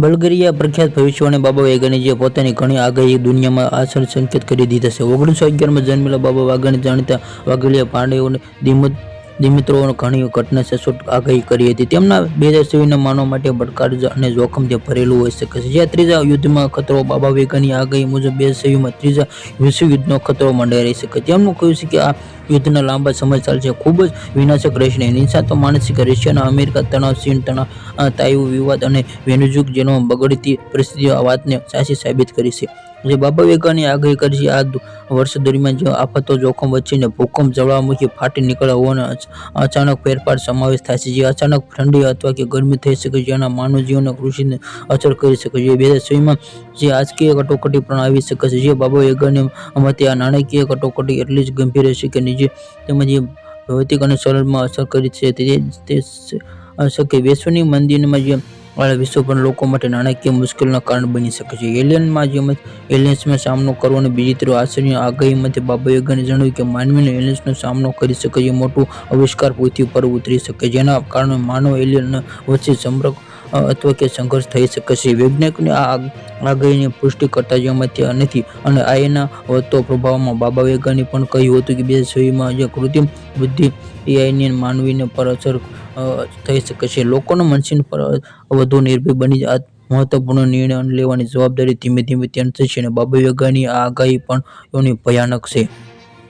Bulgaria પ્રખ્યાત ભવિષ્યવાણી બાબા વાગાની પોતાની ઘણી આગાહી દુનિયામાં આશર સંકેત કરી દીધા છે। 1911માં જન્મેલા બાબા વાગાની જાણીતા વાગડિયા પાંડેઓને દિમિત્રોએ ઘણી ઘટના સચોટ આગાહી કરી હતી। તેમના 2024 માનવ માટે પડકાર અને જોખમથી ભરેલું હોઈ શકે છે। જ્યાં ત્રીજા યુદ્ધમાં ખતરો બાબા વાગાની આગાહી મુજબ 2024માં ત્રીજા વિશ્વયુદ્ધનો ખતરો મંડાઈ શકે છે। તેમનું કહ્યું છે કે આ યુદ્ધના લાંબા સમય ચાલશે, ખૂબ જ વિનાશક રહેશે નહીં। નિષ્ણાતો માનસિક રશિયાના અમેરિકા તણાવ, ચીન તણાવ, તાઇવાન વિવાદ અને વેનેઝુએલા જેનો બગડતી પરિસ્થિતિ આ વાતને સાચી સાબિત કરી છે। જે બાબા વાગાની આગાહી કરી છે આ વર્ષ દરમિયાન જે આફતો જોખમ વચ્ચેને ભૂકંપ, જ્વાળામુખી ફાટી નીકળ્યા હોવાના અચાનક ફેરફાર સમાવેશ થાય છે। જે અચાનક ઠંડી અથવા કે ગરમી થઈ શકે છે, જેના માનવ જીવન કૃષિને અસર કરી શકે છે। 2024માં જે રાજકીય કટોકટી પણ આવી શકે છે। જે બાબા વાગાની મતે આ નાણાકીય કટોકટી એટલી જ ગંભીર હશે કે નીચે તેમજ ભૌતિક અને શરીરમાં અસર કરી છે તે શકે। વૈશ્વિક મંદીમાં જે વિશ્વભરના લોકો માટે નાણાકીય મુશ્કેલીનું કારણ બની શકે છે। એલિયન્સનો સામનો કરવો અને બીજી તરફ આશ્ચર્યની આગાહીમાંથી બાબા વાગાને જણાવ્યું કે માનવીને એલિયન્સનો સામનો કરી શકે છે મોટું આવિષ્કાર પૃથ્વી પર ઉતરી શકે, જેના કારણે માનવ એલિયન વચ્ચે સંપર્ક અથવા કે સંઘર્ષ થઈ શકે છે। વૈજ્ઞાનિકોની આ આગાહીની પુષ્ટિ કરતા જેમાંથી નથી અને આઈના વધતો પ્રભાવમાં બાબા વાગાને પણ કહ્યું હતું કે 2024માં જે કૃત્રિમ બુદ્ધિ એઆઈની માનવીને પર અસર થઈ શકે છે। લોકોના મનસ્ય પર વધુ નિર્ભર બની આ મહત્વપૂર્ણ નિર્ણય લેવાની જવાબદારી ધીમે ધીમે તેની થશે અને બાબા વાગાની આ આગાહી પણ એની ભયાનક છે।